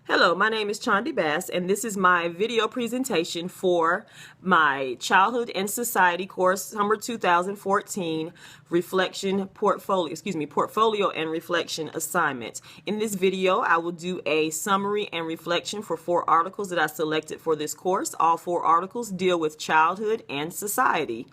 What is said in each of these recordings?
Hello, my name is Chandi Bass, and this is my video presentation for my Childhood and Society course, Summer 2014 Portfolio and Reflection assignment. In this video, I will do a summary and reflection for 4 articles that I selected for this course. All 4 articles deal with childhood and society.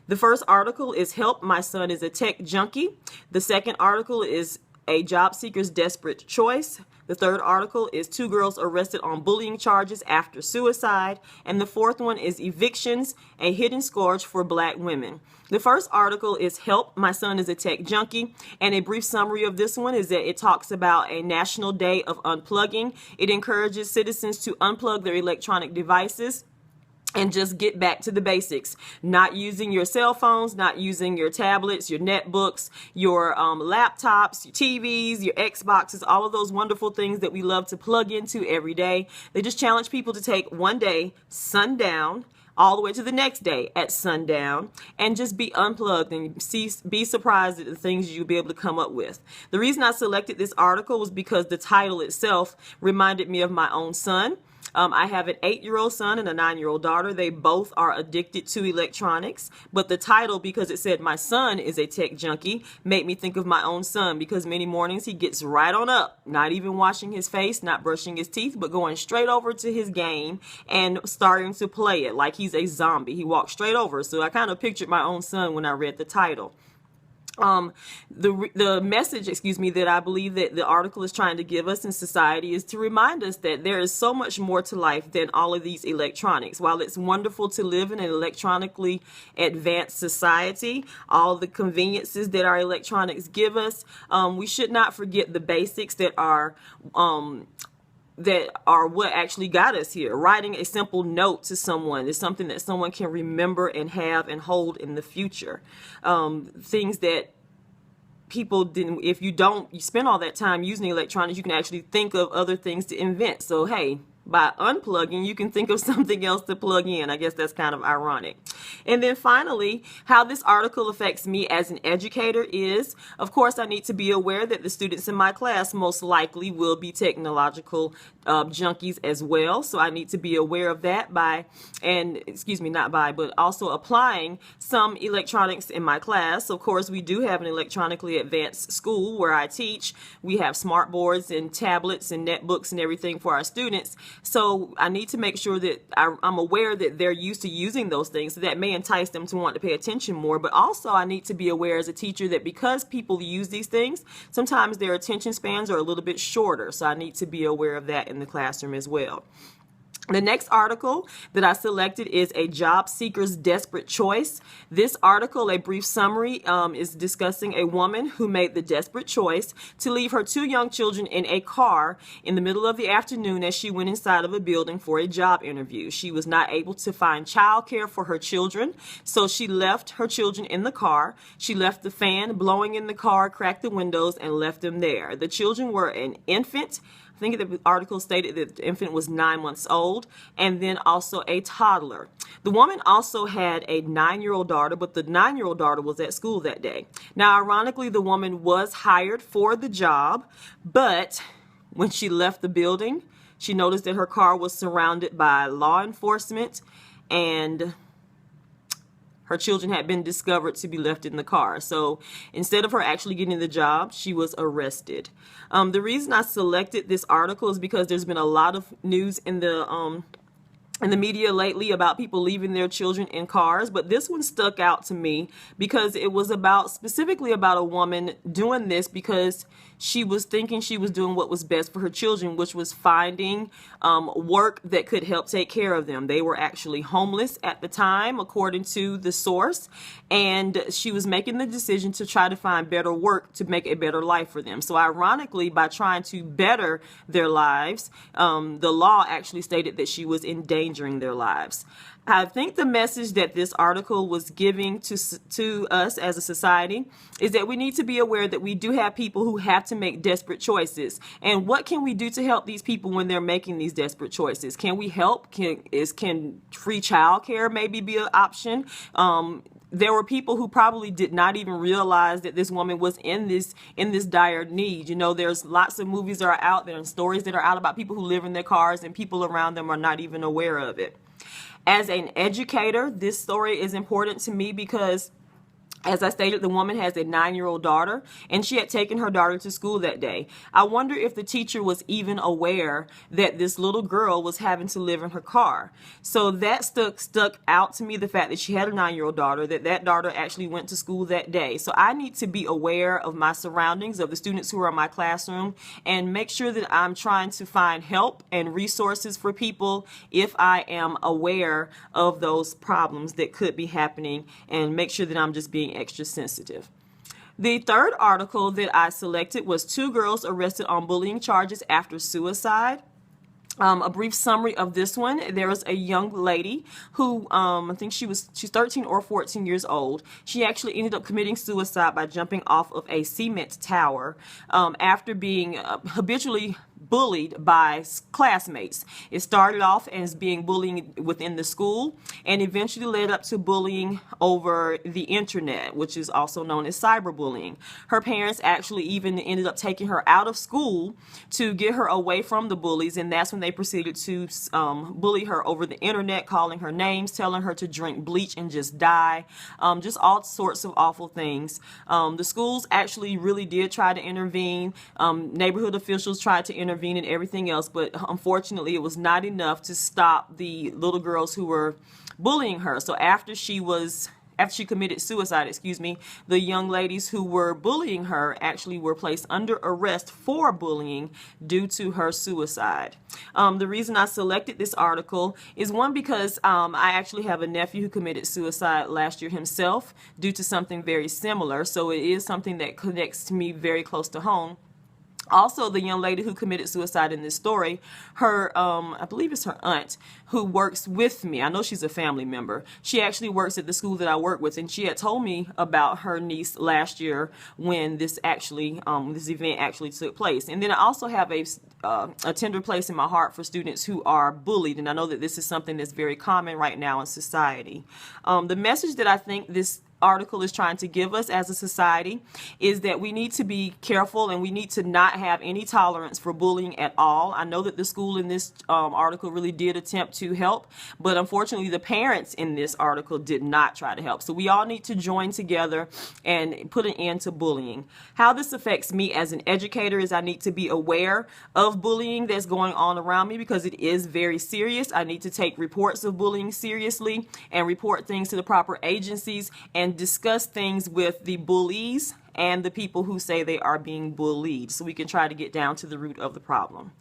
The first article is Help, My Son is a Tech Junkie. The second article is A Job Seeker's Desperate Choice. The third article is 2 girls arrested on bullying charges after suicide. And the fourth one is Evictions, a hidden scourge for black women. The first article is Help, My Son is a Tech Junkie. And a brief summary of this one is that it talks about a national day of unplugging. It encourages citizens to unplug their electronic devices and just get back to the basics. Not using your cell phones, not using your tablets, your netbooks, your laptops, your TVs, your Xboxes, all of those wonderful things that we love to plug into every day. They just challenge people to take one day, sundown, all the way to the next day at sundown, and just be unplugged and be surprised at the things you'll be able to come up with. The reason I selected this article was because the title itself reminded me of my own son. I have an 8-year-old son and a 9-year-old daughter. They both are addicted to electronics, but the title, because it said my son is a tech junkie, made me think of my own son, because many mornings he gets right on up, not even washing his face, not brushing his teeth, but going straight over to his game and starting to play it like he's a zombie. He walks straight over. So I kind of pictured my own son when I read the title. The message, that I believe that the article is trying to give us in society is to remind us that there is so much more to life than all of these electronics. While it's wonderful to live in an electronically advanced society, all the conveniences that our electronics give us, we should not forget the basics that are what actually got us here. Writing a simple note to someone is something that someone can remember and have and hold in the future. Things that people didn't, if you spend all that time using electronics, you can actually think of other things to invent. So hey, by unplugging, you can think of something else to plug in. I guess that's kind of ironic. And then finally, how this article affects me as an educator is, of course, I need to be aware that the students in my class most likely will be technological junkies as well. So I need to be aware of that but also applying some electronics in my class. Of course, we do have an electronically advanced school where I teach. We have smart boards and tablets and netbooks and everything for our students. So I need to make sure that I'm aware that they're used to using those things. So that may entice them to want to pay attention more. But also I need to be aware as a teacher that because people use these things, sometimes their attention spans are a little bit shorter. So I need to be aware of that in the classroom as well. The next article that I selected is A Job Seeker's Desperate Choice. This article, a brief summary, is discussing a woman who made the desperate choice to leave her 2 young children in a car in the middle of the afternoon as she went inside of a building for a job interview. She was not able to find childcare for her children, so she left her children in the car. She left the fan blowing in the car, cracked the windows, and left them there. The children were an infant. I think the article stated that the infant was 9 months old, and then also a toddler. The woman also had a 9-year-old daughter, but the 9-year-old daughter was at school that day. Now, ironically, the woman was hired for the job, but when she left the building, she noticed that her car was surrounded by law enforcement, and her children had been discovered to be left in the car. So instead of her actually getting the job, she was arrested. The reason I selected this article is because there's been a lot of news in the media lately about people leaving their children in cars, but this one stuck out to me because it was specifically about a woman doing this because she was thinking she was doing what was best for her children, which was finding work that could help take care of them. They were actually homeless at the time, according to the source, and she was making the decision to try to find better work to make a better life for them. So ironically, by trying to better their lives, the law actually stated that she was endangering their lives. I think the message that this article was giving to us as a society is that we need to be aware that we do have people who have to make desperate choices. And what can we do to help these people when they're making these desperate choices? Can we help? Can free childcare maybe be an option? There were people who probably did not even realize that this woman was in this dire need. You know, there's lots of movies that are out there and stories that are out about people who live in their cars and people around them are not even aware of it. As an educator, this story is important to me because, as I stated, the woman has a 9-year-old daughter, and she had taken her daughter to school that day. I wonder if the teacher was even aware that this little girl was having to live in her car. So that stuck out to me, the fact that she had a 9-year-old daughter, that daughter actually went to school that day. So I need to be aware of my surroundings, of the students who are in my classroom, and make sure that I'm trying to find help and resources for people if I am aware of those problems that could be happening, and make sure that I'm just being extra sensitive. The third article that I selected was 2 girls arrested on bullying charges after suicide. A brief summary of this one. There was a young lady who, I think she's 13 or 14 years old. She actually ended up committing suicide by jumping off of a cement tower after being habitually bullied by classmates. It started off as being bullying within the school and eventually led up to bullying over the internet, which is also known as cyberbullying. Her parents actually even ended up taking her out of school to get her away from the bullies, and that's when they proceeded to bully her over the internet, calling her names, telling her to drink bleach and just die, just all sorts of awful things. The schools actually really did try to intervene. Neighborhood officials tried to intervene and everything else, but unfortunately it was not enough to stop the little girls who were bullying her. So after she committed suicide, the young ladies who were bullying her actually were placed under arrest for bullying due to her suicide. The reason I selected this article is, one, because I actually have a nephew who committed suicide last year himself due to something very similar, so it is something that connects to me very close to home. Also, the young lady who committed suicide in this story, her, I believe it's her aunt, who works with me. I know she's a family member. She actually works at the school that I work with, and she had told me about her niece last year when this event actually took place. And then I also have a tender place in my heart for students who are bullied, and I know that this is something that's very common right now in society. The message that I think this article is trying to give us as a society is that we need to be careful and we need to not have any tolerance for bullying at all. I know that the school in this article really did attempt to help, but unfortunately the parents in this article did not try to help. So we all need to join together and put an end to bullying. How this affects me as an educator is I need to be aware of bullying that's going on around me because it is very serious. I need to take reports of bullying seriously and report things to the proper agencies and discuss things with the bullies and the people who say they are being bullied, so we can try to get down to the root of the problem.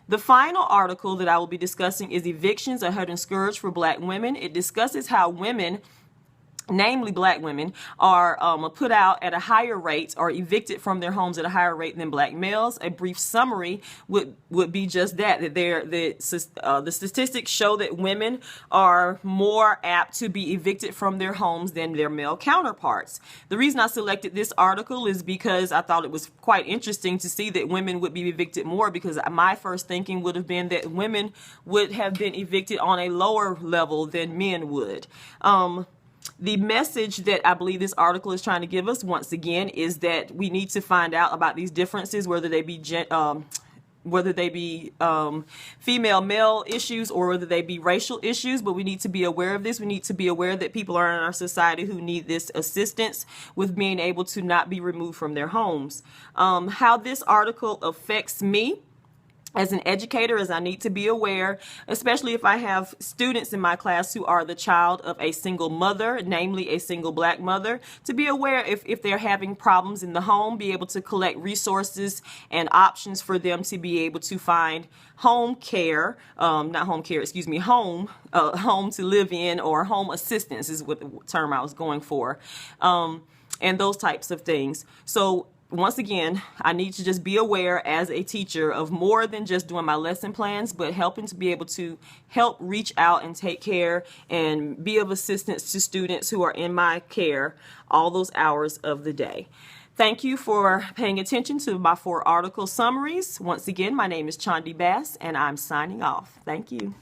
The final article that I will be discussing is Evictions, a Hidden Scourge for Black Women. It discusses how women, namely black women, are put out at a higher rate or evicted from their homes at a higher rate than black males. A brief summary would be just that the statistics show that women are more apt to be evicted from their homes than their male counterparts. The reason I selected this article is because I thought it was quite interesting to see that women would be evicted more, because my first thinking would have been that women would have been evicted on a lower level than men would. The message that I believe this article is trying to give us, once again, is that we need to find out about these differences, whether they be female-male issues or whether they be racial issues, but we need to be aware of this. We need to be aware that people are in our society who need this assistance with being able to not be removed from their homes. How this article affects me as an educator is I need to be aware, especially if I have students in my class who are the child of a single mother, namely a single black mother, to be aware if they're having problems in the home, be able to collect resources and options for them to be able to find home care, home to live in, or home assistance is what the term I was going for, and those types of things. So once again, I need to just be aware as a teacher of more than just doing my lesson plans, but helping to be able to help reach out and take care and be of assistance to students who are in my care all those hours of the day. Thank you for paying attention to my 4 article summaries. Once again, my name is Chandi Bass, and I'm signing off. Thank you.